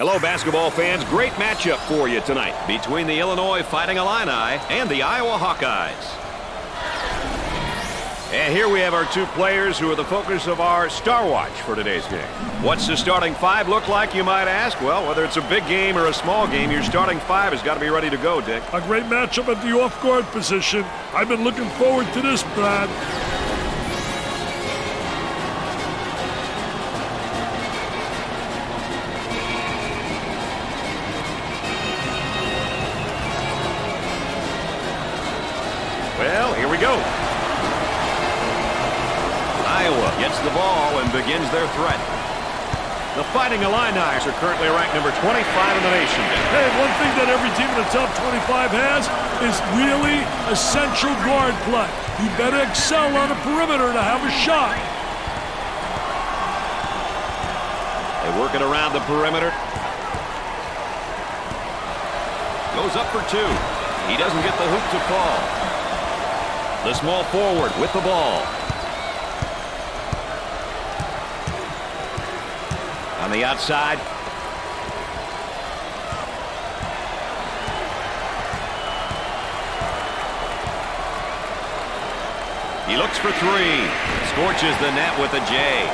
Hello, basketball fans. Great matchup for you tonight between the Illinois Fighting Illini and the Iowa Hawkeyes. And here we have our two players who are the focus of our Star Watch for today's game. What's the starting five look like, you might ask? Well, whether it's a big game or a small game, your starting five has got to be ready to go, Dick. A great matchup at the off-guard position. I've been looking forward to this, Brad. Well, here we go. Iowa gets the ball and begins their threat. The Fighting Illini are currently ranked number 25 in the nation. Hey, one thing that every team in the top 25 has is really essential guard play. You better excel on the perimeter to have a shot. They work it around the perimeter. Goes up for two. He doesn't get the hoop to fall. The small forward with the ball. On the outside. He looks for three. Scorches the net with a J.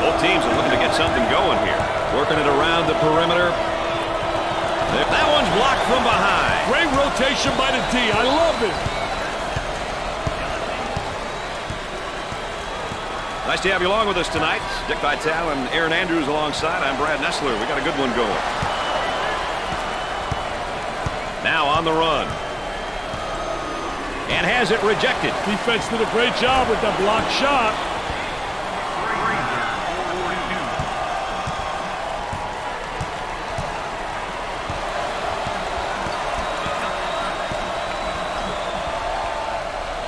Both teams are looking to get something going here. Working it around the perimeter. That one's blocked from behind. Great rotation by the D. I love it. Nice to have you along with us tonight. Dick Vitale and Aaron Andrews alongside. I'm Brad Nessler. We got a good one going. Now on the run. And has it rejected. Defense did a great job with the block shot.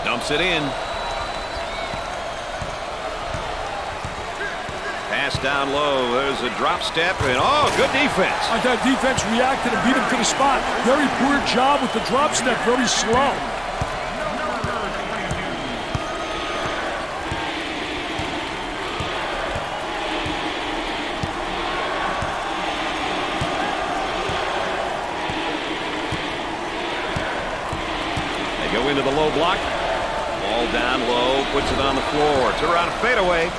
Dumps it in. Pass down low. There's a drop step. And oh, good defense. That defense reacted and beat him to the spot. Very poor job with the drop step. Very slow. They go into the low block. Ball down low. Puts it on the floor. Turn around and fade away.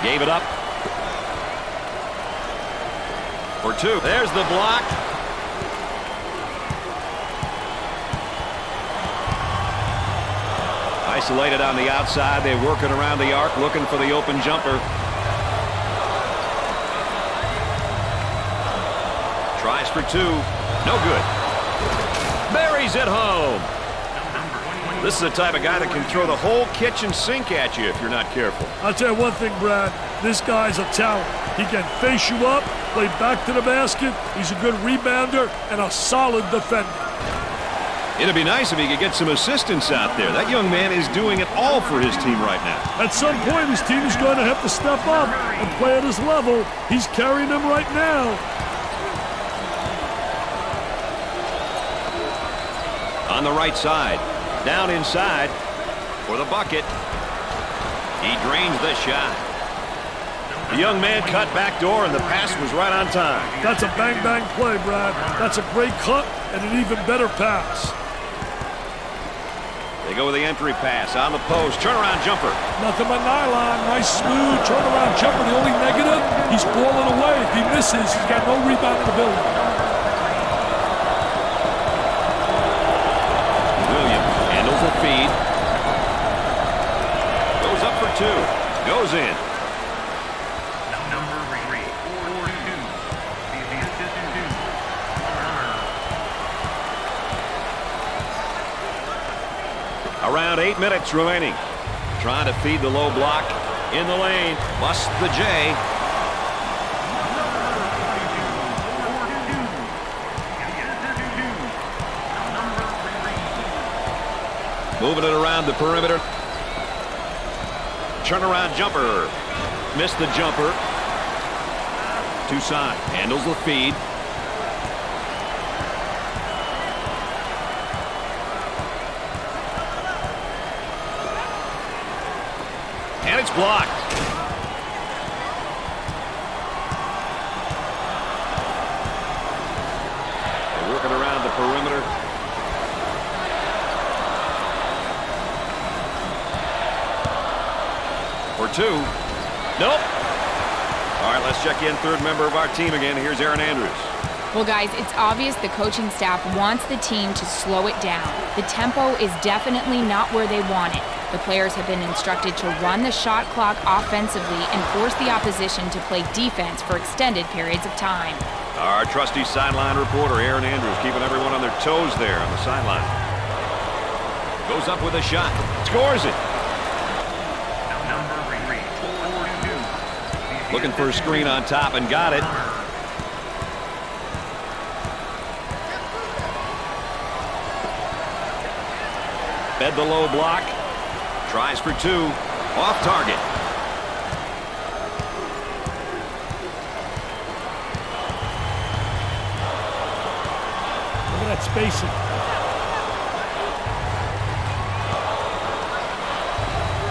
Gave it up for two. There's the block. Isolated on the outside. They work it around the arc, looking for the open jumper. Tries for two. No good. Buries it home. This is the type of guy that can throw the whole kitchen sink at you if you're not careful. I'll tell you one thing, Brad. This guy's a talent. He can face you up, play back to the basket. He's a good rebounder and a solid defender. It'd be nice if he could get some assistance out there. That young man is doing it all for his team right now. At some point, his team is going to have to step up and play at his level. He's carrying them right now. On the right side. Down inside for the bucket. He drains the shot. The young man cut back door, and the pass was right on time. That's a bang-bang play, Brad. That's a great cut and an even better pass. They go with the entry pass on the post. Turnaround jumper. Nothing but nylon. Nice, smooth turnaround jumper. The only negative, he's falling away. If he misses, he's got no rebound in the building. Feed. Goes up for two. Goes in. Around 8 minutes remaining. Trying to feed the low block in the lane. Busts the J. Moving it around the perimeter. Turnaround jumper. Missed the jumper. Toussaint handles the feed. blocked. They're working around the perimeter. For two. Nope. All right, let's check in third member of our team again. Here's Erin Andrews. Well, guys, it's obvious the coaching staff wants the team to slow it down. The tempo is definitely not where they want it. The players have been instructed to run the shot clock offensively and force the opposition to play defense for extended periods of time. Our trusty sideline reporter, Erin Andrews, keeping everyone on their toes there on the sideline. Goes up with a shot. Scores it. Looking for a screen on top and got it. Fed the low block. Tries for two. Off target. Look at that spacing.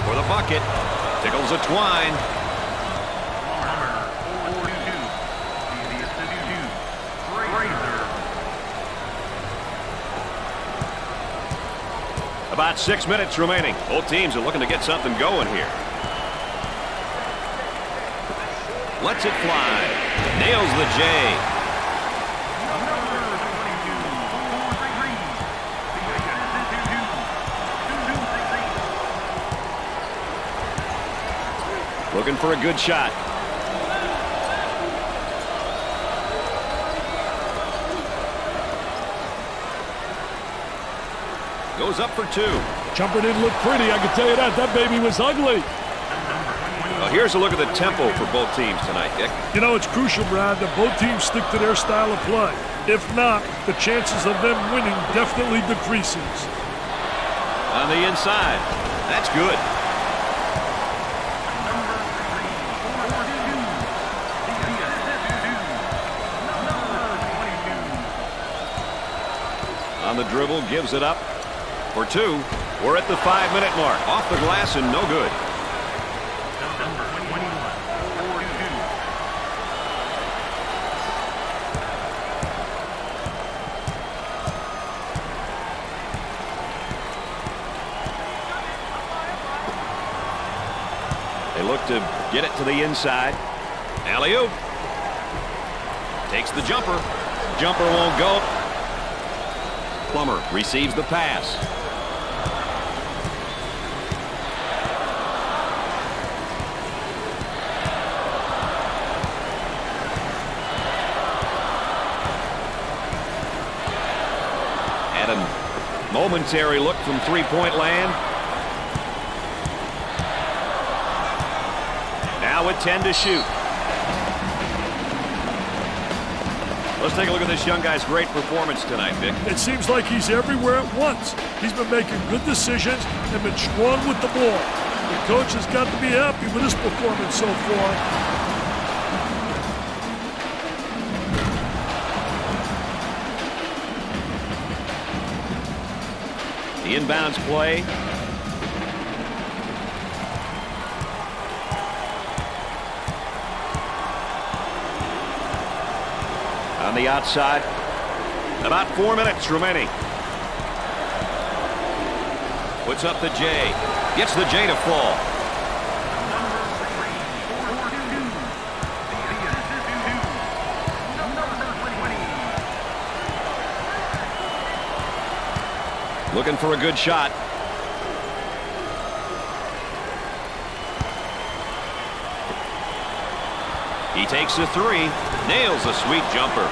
For the bucket. Tickles a twine. About 6 minutes remaining. Both teams are looking to get something going here. Lets it fly. Nails the J. Looking for a good shot. Goes up for two. Jumper didn't look pretty, I can tell you that. That baby was ugly. Well, here's a look at the tempo for both teams tonight, Dick. You know, it's crucial, Brad, that both teams stick to their style of play. If not, the chances of them winning definitely decreases. On the inside. That's good. On the dribble, gives it up. For two. We're at the 5-minute mark. Off the glass and no good. They look to get it to the inside. Alley-oop. Takes the jumper. Jumper won't go. Plummer receives the pass. Had a momentary look from three-point land. Now with 10 to shoot. Let's take a look at this young guy's great performance tonight, Vic. It seems like he's everywhere at once. He's been making good decisions and been strong with the ball. The coach has got to be happy with his performance so far. The inbounds play. On the outside. About 4 minutes remaining. Puts up the J. Gets the J to fall. Looking for a good shot. He takes a three. Nails a sweet jumper.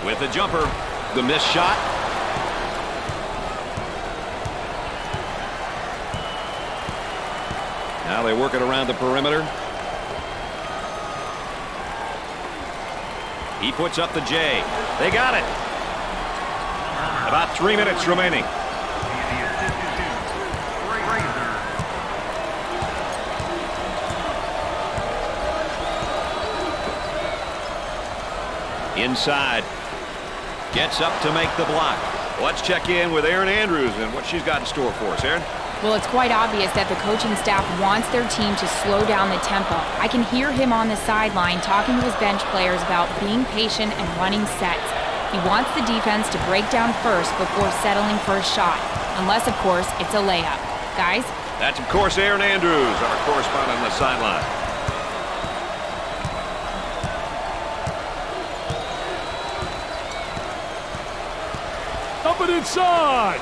With the jumper, the missed shot. Now they work it around the perimeter. He puts up the J. They got it. About 3 minutes remaining. Inside. Gets up to make the block. Let's check in with Erin Andrews and what she's got in store for us. Erin? Well, it's quite obvious that the coaching staff wants their team to slow down the tempo. I can hear him on the sideline talking to his bench players about being patient and running sets. He wants the defense to break down first before settling for a shot. Unless, of course, it's a layup. Guys? That's, of course, Erin Andrews, our correspondent on the sideline. Up and inside.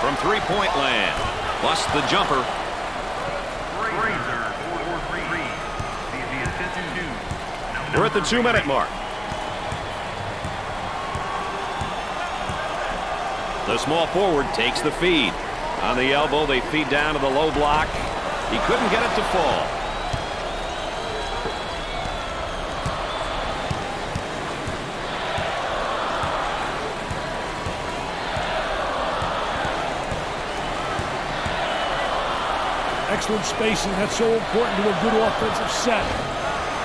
From three-point land. Plus the jumper. We're at the 2-minute mark. The small forward takes the feed. On the elbow, they feed down to the low block. He couldn't get it to fall. Excellent spacing. That's so important to a good offensive set.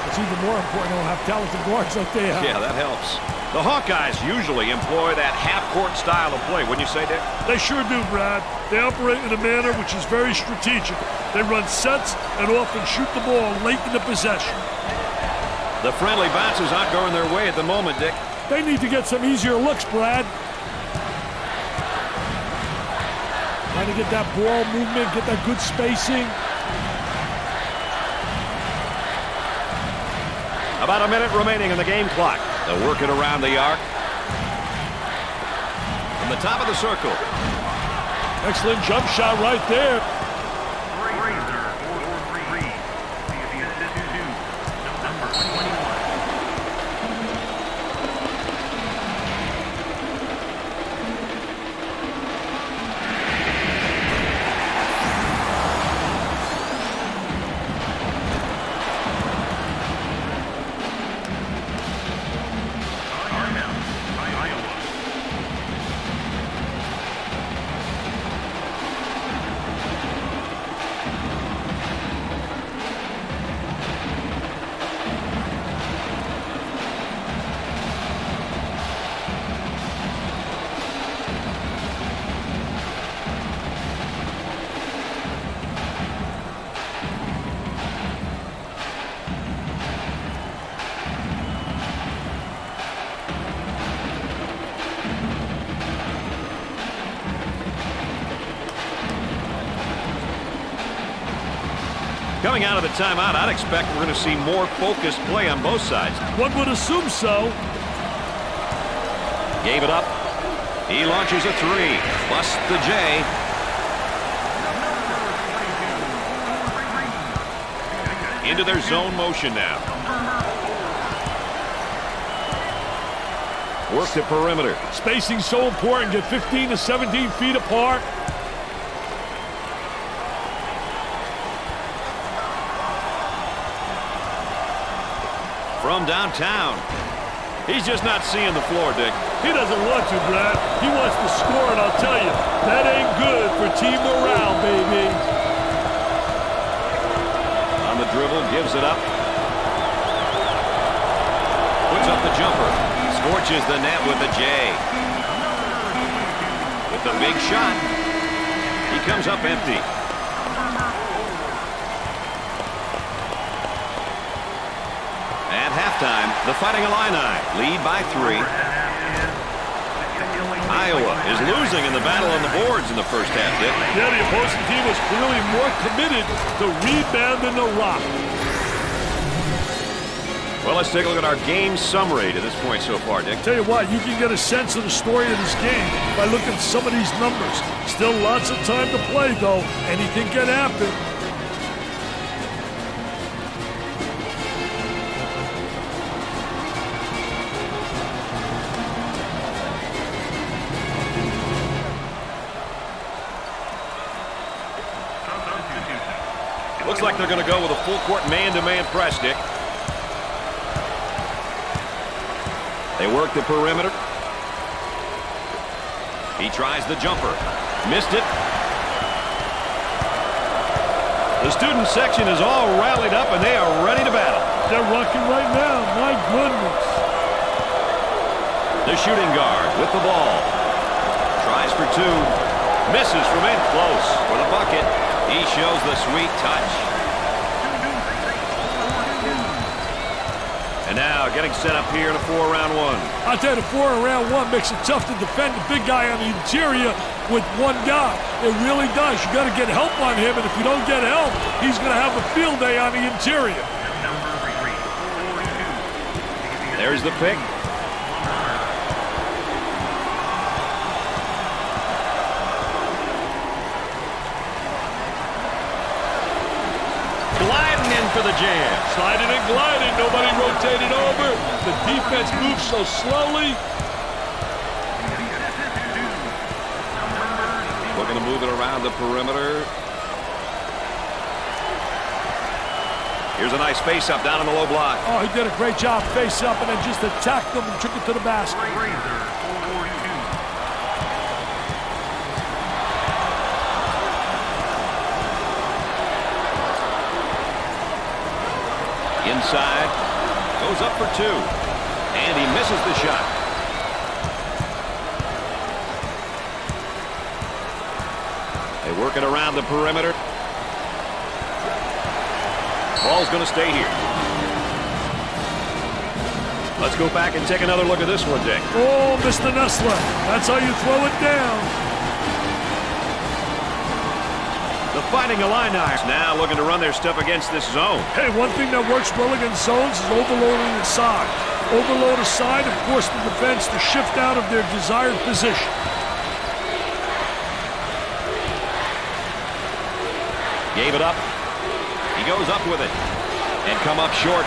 It's even more important to have talented guards like they have. Yeah, that helps. The Hawkeyes usually employ that half-court style of play, wouldn't you say, Dick? They sure do, Brad. They operate in a manner which is very strategic. They run sets and often shoot the ball late in the possession. The friendly bounces aren't going their way at the moment, Dick. They need to get some easier looks, Brad. Trying to get that ball movement, get that good spacing. About a minute remaining in the game clock. They'll work it around the arc. From the top of the circle. Excellent jump shot right there. Coming out of the timeout, I'd expect we're going to see more focused play on both sides. One would assume so. Gave it up. He launches a three. Busts the J. Into their zone motion now. Work the perimeter. Spacing's so important. Get 15 to 17 feet apart. From downtown. He's just not seeing the floor, Dick. He doesn't want to, Brad. He wants to score, and I'll tell you, that ain't good for team morale, baby. On the dribble, gives it up. Puts up the jumper. Scorches the net with a J. With the big shot. He comes up empty. At halftime, the Fighting Illini lead by 3. Iowa is losing in the battle on the boards in the first half, Dick. Yeah, the opposing team was clearly more committed to rebounding the rock. Well, let's take a look at our game summary to this point so far, Dick. Tell you what, you can get a sense of the story of this game by looking at some of these numbers. Still lots of time to play, though. Anything can happen. Looks like they're going to go with a full-court man-to-man press, Dick. They work the perimeter. He tries the jumper. Missed it. The student section is all rallied up and they are ready to battle. They're rocking right now. My goodness. The shooting guard with the ball. Tries for two. Misses from in close for the bucket. He shows the sweet touch. And now getting set up here in a 4-round one. I'll tell you, the 4-round one makes it tough to defend the big guy on the interior with one guy. It really does. You got to get help on him, and if you don't get help, he's going to have a field day on the interior. There's the pick. Gliding in for the jam. Sliding and gliding. Nobody rotated over. The defense moves so slowly. Looking to move it around the perimeter. Here's a nice face-up down in the low block. Oh, he did a great job face-up and then just attacked them and took it to the basket. Inside, goes up for two, and he misses the shot. They work it around the perimeter. Ball's going to stay here. Let's go back and take another look at this one, Dick. Oh, Mr. Nessler, that's how you throw it down. The Fighting Illini now looking to run their stuff against this zone. Hey, one thing that works well against zones is overloading the side. Overload a side and force the defense to shift out of their desired position. Gave it up. He goes up with it and come up short.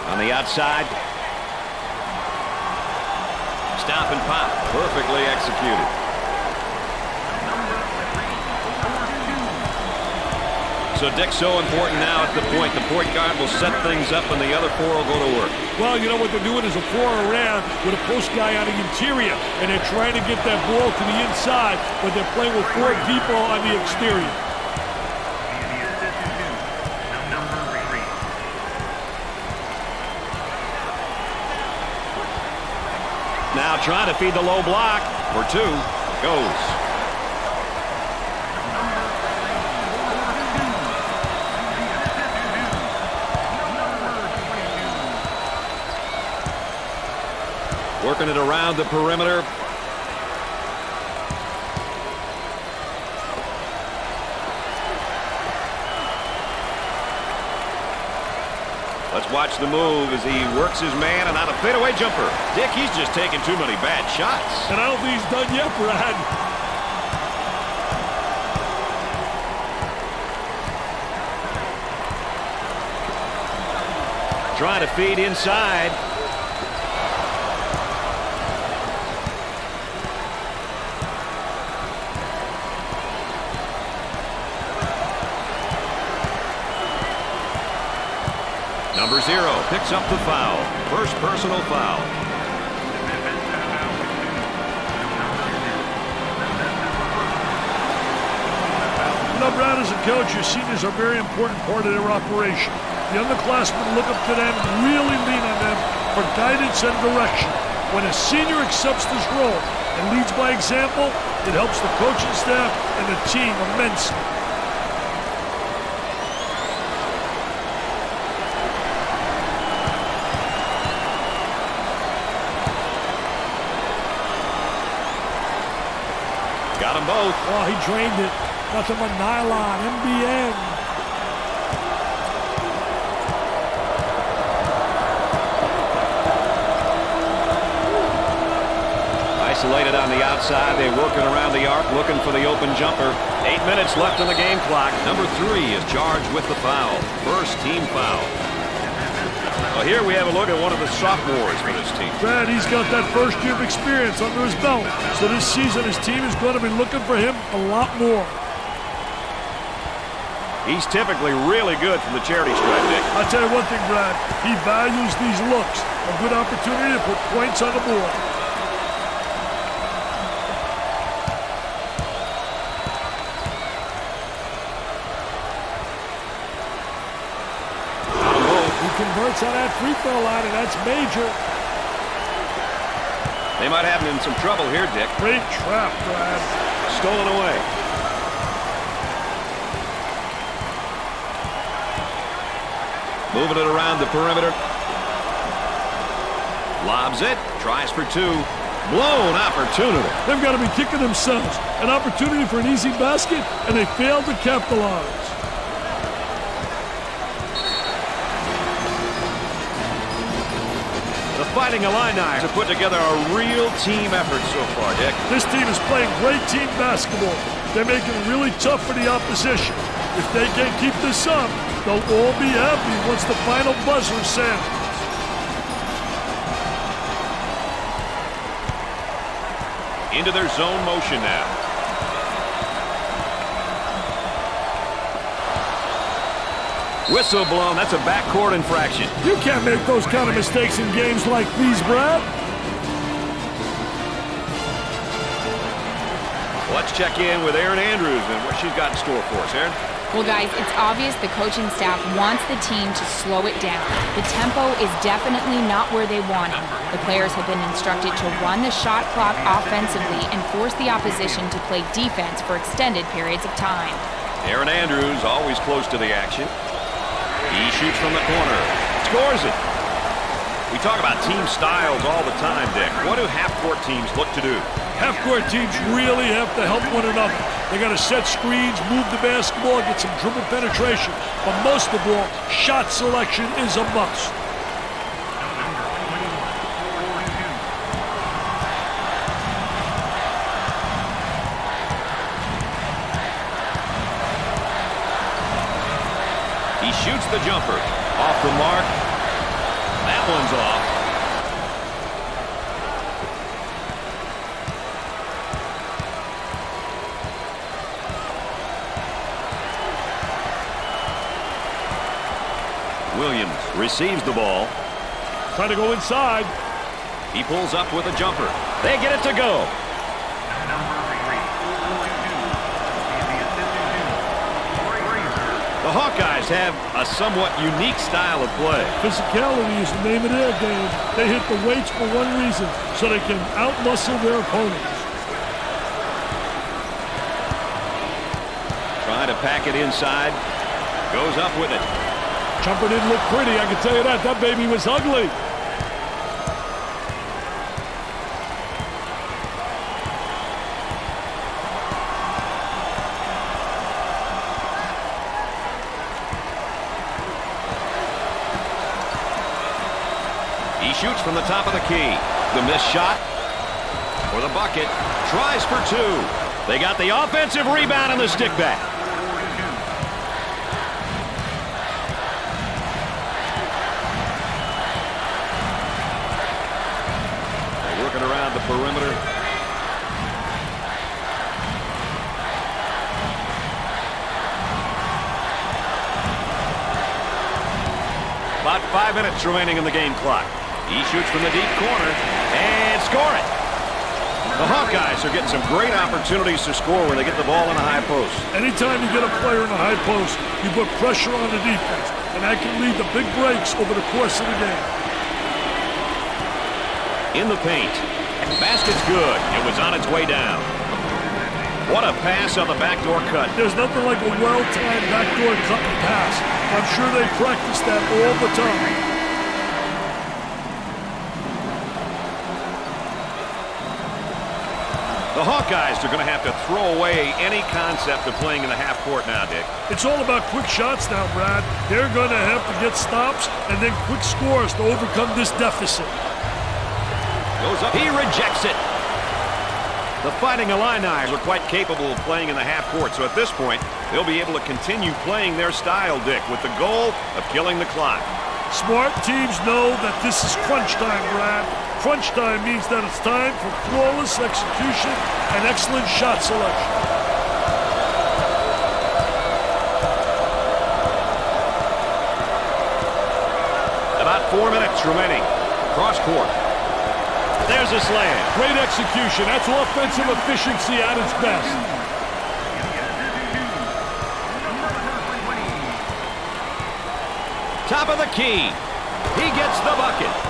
On the outside. Stop and pop. Perfectly executed. So, Dick, so important now at the point. The point guard will set things up and the other four will go to work. Well, you know what they're doing is a 4-around with a post guy on the interior, and they're trying to get that ball to the inside, but they're playing with 4 people on the exterior. Now trying to feed the low block for two. Goes. Working it around the perimeter. Let's watch the move as he works his man and out a fadeaway jumper. Dick, he's just taking too many bad shots. And I don't think he's done yet, Brad. Trying to feed inside. Number 0 picks up the foul. First personal foul. Now, Brad, as a coach, your seniors are a very important part of their operation. The underclassmen look up to them, really lean on them for guidance and direction. When a senior accepts this role and leads by example, it helps the coaching staff and the team immensely. Got them both. Oh, he drained it. Nothing but nylon, MBN. Isolated on the outside. They're working around the arc, looking for the open jumper. 8 minutes left on the game clock. Number 3 is charged with the foul. First team foul. Well, here we have a look at one of the sophomores for this team. Brad, he's got that first year of experience under his belt. So this season, his team is going to be looking for him a lot more. He's typically really good from the charity stripe, Dick. I'll tell you one thing, Brad. He values these looks. A good opportunity to put points on the board. He converts on that free throw line, and that's major. They might have him in some trouble here, Dick. Great trap, Brad. Stolen away. Moving it around the perimeter. Lobs it. Tries for two. Blown opportunity. They've got to be kicking themselves. An opportunity for an easy basket, and they failed to capitalize. The Fighting Illini have put together a real team effort so far, Dick. This team is playing great team basketball. They're making it really tough for the opposition. If they can keep this up, they'll all be happy once the final buzzer is sounded. Into their zone motion now. Whistle blown. That's a backcourt infraction. You can't make those kind of mistakes in games like these, Brad. Let's check in with Erin Andrews and what she's got in store for us, Erin. Well, guys, it's obvious the coaching staff wants the team to slow it down. The tempo is definitely not where they want it. The players have been instructed to run the shot clock offensively and force the opposition to play defense for extended periods of time. Erin Andrews always close to the action. He shoots from the corner. Scores it. We talk about team styles all the time, Dick. What do half-court teams look to do? Half-court teams really have to help one another. They got to set screens, move the basketball, get some dribble penetration. But most of all, shot selection is a must. He shoots the jumper. Off the mark. That one's off. Williams receives the ball. Trying to go inside. He pulls up with a jumper. They get it to go. The Hawkeyes have a somewhat unique style of play. Physicality is the name of their game. They hit the weights for one reason, so they can outmuscle their opponents. Trying to pack it inside. Goes up with it. Jumper didn't look pretty, I can tell you that. That baby was ugly. He shoots from the top of the key. The missed shot for the bucket. Tries for two. They got the offensive rebound and the stick back. They're working around the perimeter. About 5 minutes remaining in the game clock. He shoots from the deep corner and score it. The Hawkeyes are getting some great opportunities to score when they get the ball in the high post. Anytime you get a player in the high post, you put pressure on the defense, and that can lead to big breaks over the course of the game. In the paint. Basket's good. It was on its way down. What a pass on the backdoor cut. There's nothing like a well-timed backdoor cut and pass. I'm sure they practice that all the time. The Hawkeyes are going to have to throw away any concept of playing in the half court now, Dick. It's all about quick shots now, Brad. They're going to have to get stops and then quick scores to overcome this deficit. Goes up. He rejects it. The Fighting Illini are quite capable of playing in the half court, so at this point, they'll be able to continue playing their style, Dick, with the goal of killing the clock. Smart teams know that this is crunch time, Brad. Crunch time means that it's time for flawless execution and excellent shot selection. minutes remaining. Cross court. There's a slam. Great execution. That's offensive efficiency at its best. Top of the key. He gets the bucket.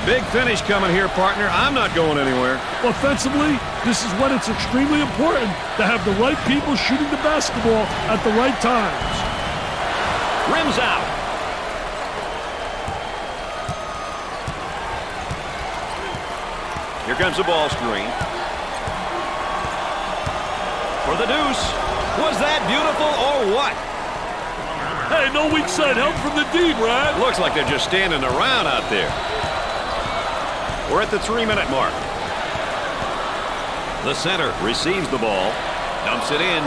Big finish coming here, partner. I'm not going anywhere. Offensively, this is when it's extremely important to have the right people shooting the basketball at the right times. Rims out. Here comes the ball screen. For the deuce. Was that beautiful or what? Hey, no weak side help from the D, Brad. Looks like they're just standing around out there. We're at the 3-minute mark. The center receives the ball, dumps it in.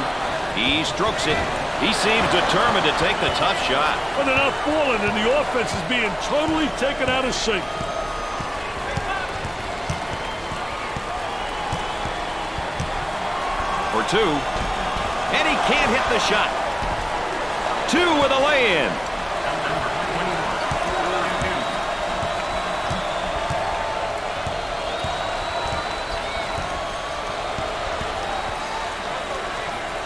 He strokes it. He seems determined to take the tough shot. But they're not falling, and the offense is being totally taken out of sync. For two. And he can't hit the shot. Two with a lay-in.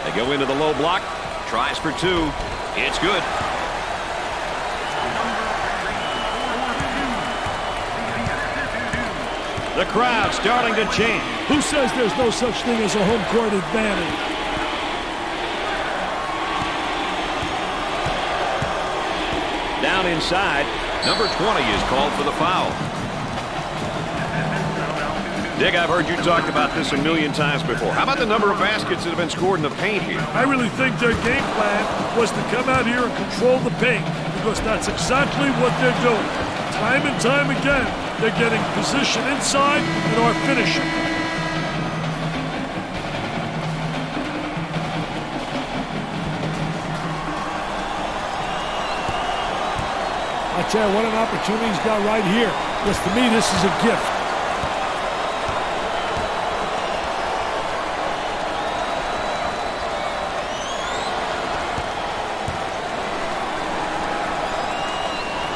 They go into the low block. Tries for two. It's good. The crowd starting to chant. Who says there's no such thing as a home court advantage? Down inside, number 20 is called for the foul. Dick, I've heard you talk about this a million times before. How about the number of baskets that have been scored in the paint here? I really think their game plan was to come out here and control the paint, because that's exactly what they're doing. Time and time again, they're getting position inside and are finishing. I tell you, what an opportunity he's got right here. Because to me, this is a gift.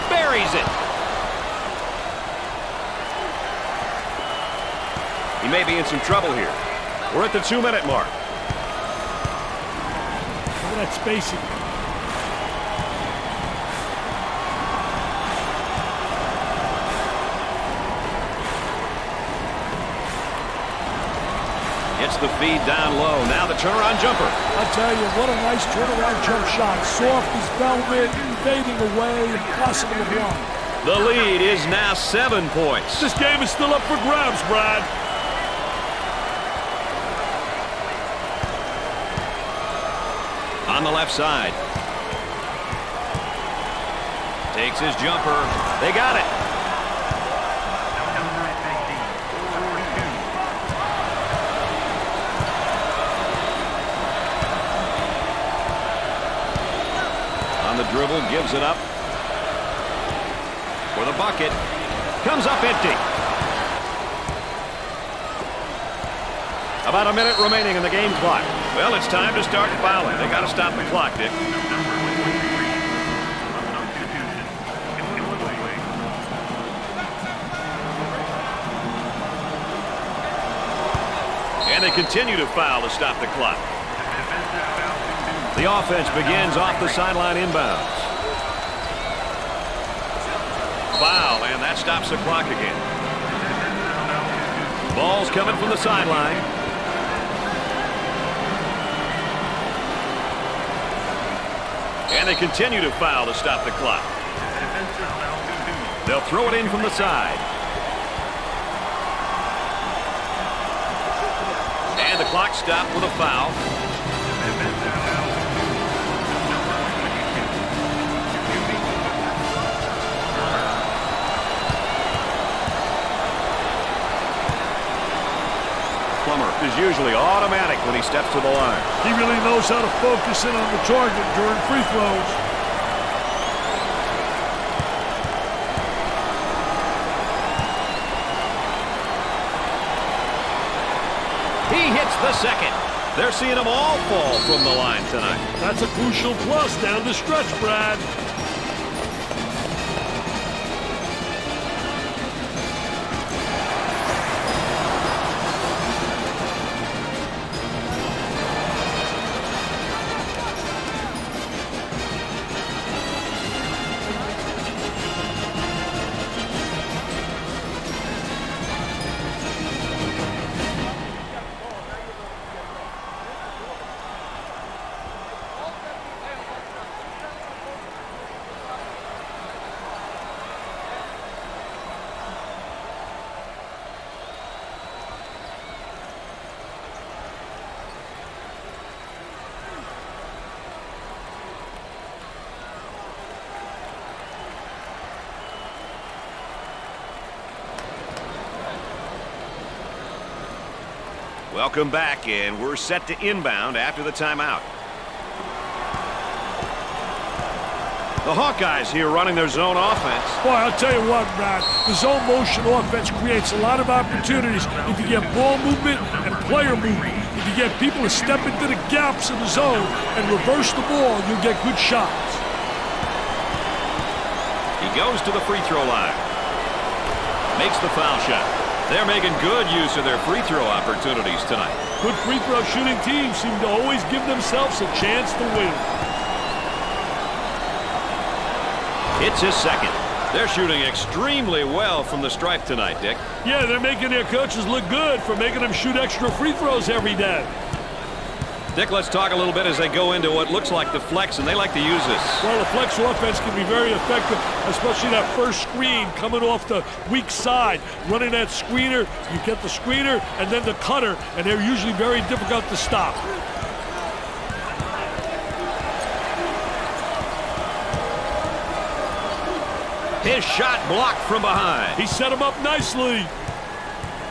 Buries it. He may be in some trouble here. We're at the 2-minute mark. Look at that spacing. Gets the feed down low. Now the turnaround jumper. I tell you, what a nice turnaround jump shot. Soft as velvet, fading away, impossible to block. The lead is now 7 points. This game is still up for grabs, Brad. On the left side. Takes his jumper. They got it. On the dribble, gives it up. For the bucket. Comes up empty. About a minute remaining in the game clock. Well, it's time to start fouling. They got to stop the clock, Dick. And they continue to foul to stop the clock. The offense begins off the sideline inbounds. Foul, and that stops the clock again. Ball's coming from the sideline. And they continue to foul to stop the clock. They'll throw it in from the side. And the clock stopped with a foul. Plummer is usually automatic when he steps to the line. He really knows how to focus in on the target during free throws. He hits the second. They're seeing them all fall from the line tonight. That's a crucial plus down the stretch, Brad. Welcome back, and we're set to inbound after the timeout. The Hawkeyes here running their zone offense. Boy, I'll tell you what, Brad, the zone motion offense creates a lot of opportunities if you get ball movement and player movement. If you get people to step into the gaps in the zone and reverse the ball, you'll get good shots. He goes to the free throw line. Makes the foul shot. They're making good use of their free throw opportunities tonight. Good free throw shooting teams seem to always give themselves a chance to win. It's his second. They're shooting extremely well from the stripe tonight, Dick. Yeah, they're making their coaches look good for making them shoot extra free throws every day. Dick, let's talk a little bit as they go into what looks like the flex, and they like to use this. Well, the flex offense can be very effective, especially that first screen coming off the weak side. Running that screener, you get the screener and then the cutter, and they're usually very difficult to stop. His shot blocked from behind. He set him up nicely.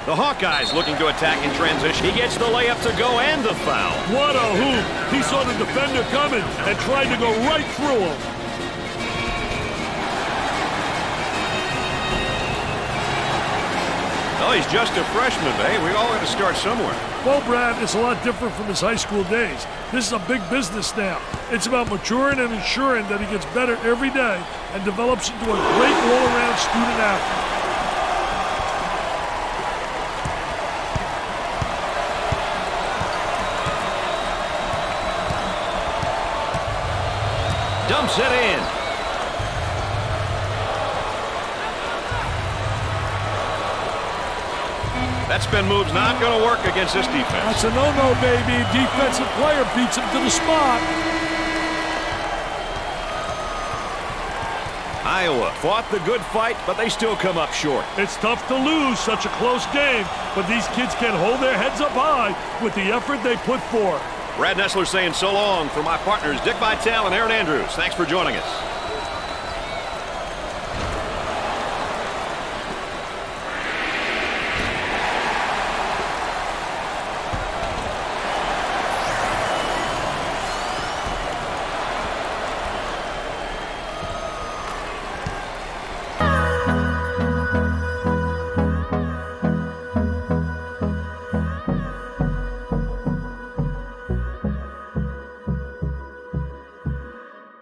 The Hawkeyes looking to attack in transition. He gets the layup to go and the foul. What a hoop. He saw the defender coming and tried to go right through him. Oh, he's just a freshman, but hey, we all got to start somewhere. Well, Brad, it's a lot different from his high school days. This is a big business now. It's about maturing and ensuring that he gets better every day and develops into a great all-around student athlete. Dumps it in. That spin move's not going to work against this defense. That's a no-no, baby. Defensive player beats him to the spot. Iowa fought the good fight, but they still come up short. It's tough to lose such a close game, but these kids can hold their heads up high with the effort they put forth. Brad Nessler saying so long for my partners Dick Vitale and Aaron Andrews. Thanks for joining us.